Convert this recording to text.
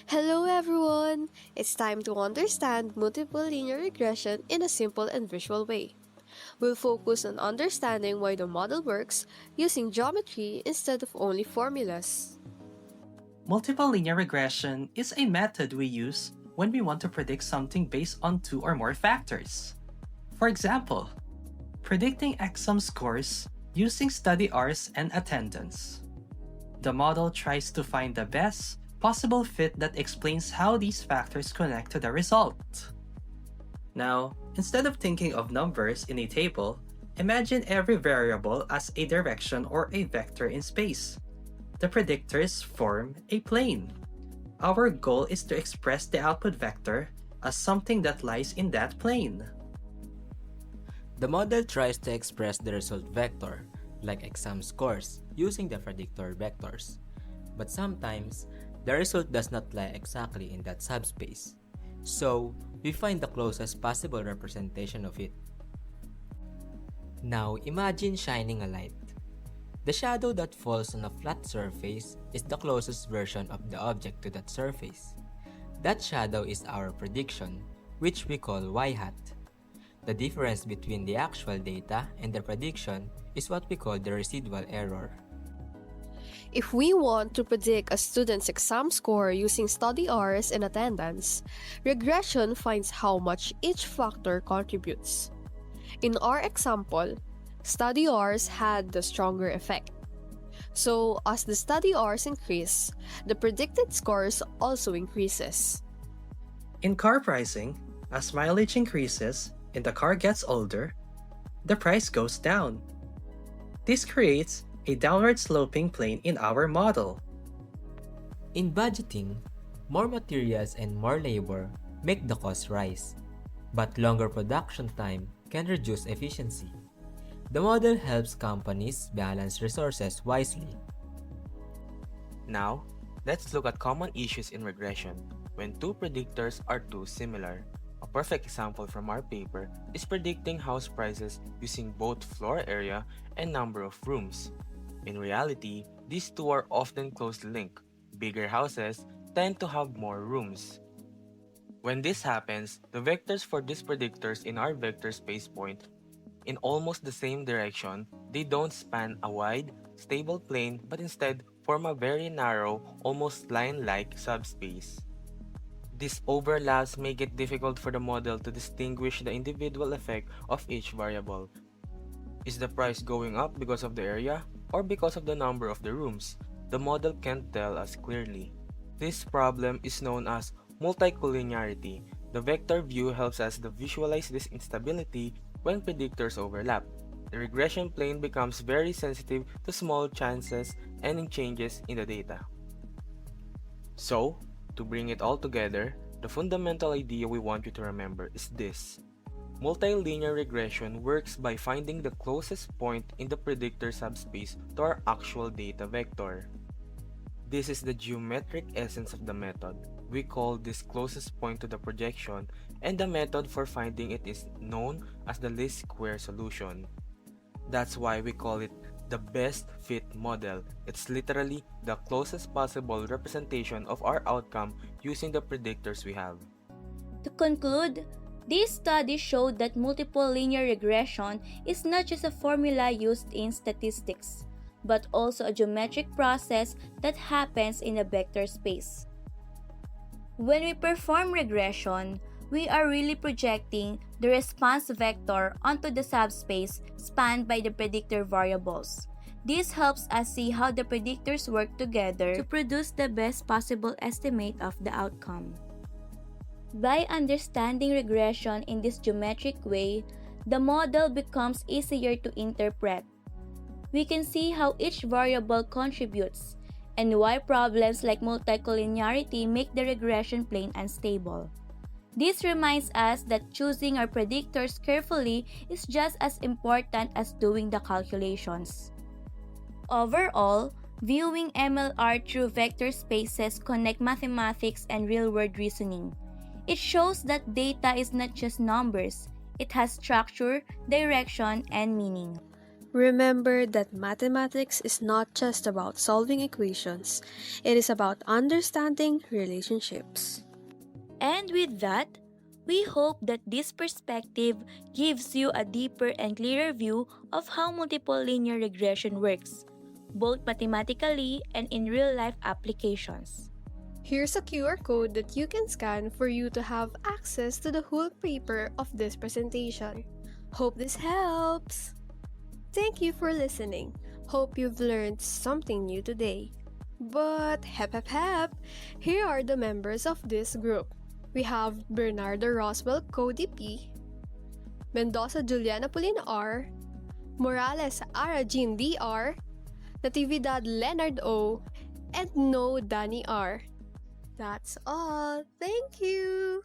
Hello everyone! It's time to understand multiple linear regression in a simple and visual way. We'll focus on understanding why the model works using geometry instead of only formulas. Multiple linear regression is a method we use when we want to predict something based on two or more factors. For example, predicting exam scores using study hours and attendance. The model tries to find the best possible fit that explains how these factors connect to the result. Now, instead of thinking of numbers in a table, imagine every variable as a direction or a vector in space. The predictors form a plane. Our goal is to express the output vector as something that lies in that plane. The model tries to express the result vector, like exam scores, using the predictor vectors. But sometimes, the result does not lie exactly in that subspace. So, we find the closest possible representation of it. Now, imagine shining a light. The shadow that falls on a flat surface is the closest version of the object to that surface. That shadow is our prediction, which we call y-hat. The difference between the actual data and the prediction is what we call the residual error. If we want to predict a student's exam score using study hours and attendance, regression finds how much each factor contributes. In our example, study hours had the stronger effect. So, as the study hours increase, the predicted scores also increases. In car pricing, as mileage increases and the car gets older, the price goes down. This creates a downward sloping plane in our model. In budgeting, more materials and more labor make the cost rise, but longer production time can reduce efficiency. The model helps companies balance resources wisely. Now, let's look at common issues in regression when two predictors are too similar. A perfect example from our paper is predicting house prices using both floor area and number of rooms. In reality, these two are often closely linked. Bigger houses tend to have more rooms. When this happens, the vectors for these predictors in our vector space point in almost the same direction. They don't span a wide, stable plane but instead form a very narrow, almost line-like subspace. These overlaps make it difficult for the model to distinguish the individual effect of each variable. Is the price going up because of the area or because of the number of the rooms? The model can't tell us clearly. This problem is known as multicollinearity. The vector view helps us to visualize this instability when predictors overlap. The regression plane becomes very sensitive to small changes and changes in the data. So, to bring it all together, the fundamental idea we want you to remember is this. Multilinear regression works by finding the closest point in the predictor subspace to our actual data vector. This is the geometric essence of the method. We call this closest point to the projection, and the method for finding it is known as the least square solution. That's why we call it the best fit model. It's literally the closest possible representation of our outcome using the predictors we have. To conclude, this study showed that multiple linear regression is not just a formula used in statistics, but also a geometric process that happens in a vector space. When we perform regression, we are really projecting the response vector onto the subspace spanned by the predictor variables. This helps us see how the predictors work together to produce the best possible estimate of the outcome. By understanding regression in this geometric way, the model becomes easier to interpret. We can see how each variable contributes and why problems like multicollinearity make the regression plane unstable. This reminds us that choosing our predictors carefully is just as important as doing the calculations. Overall, viewing MLR through vector spaces connect mathematics and real-world reasoning. It shows that data is not just numbers, it has structure, direction, and meaning. Remember that mathematics is not just about solving equations, it is about understanding relationships. And with that, we hope that this perspective gives you a deeper and clearer view of how multiple linear regression works, both mathematically and in real life applications. Here's a QR code that you can scan for you to have access to the whole paper of this presentation. Hope this helps! Thank you for listening. Hope you've learned something new today. But hep hep hep, here are the members of this group. We have Bernardo Roswell Cody P, Mendoza Juliana Polina R, Morales Ara Jean DR, Natividad Leonard O, and No Danny R. That's all. Thank you.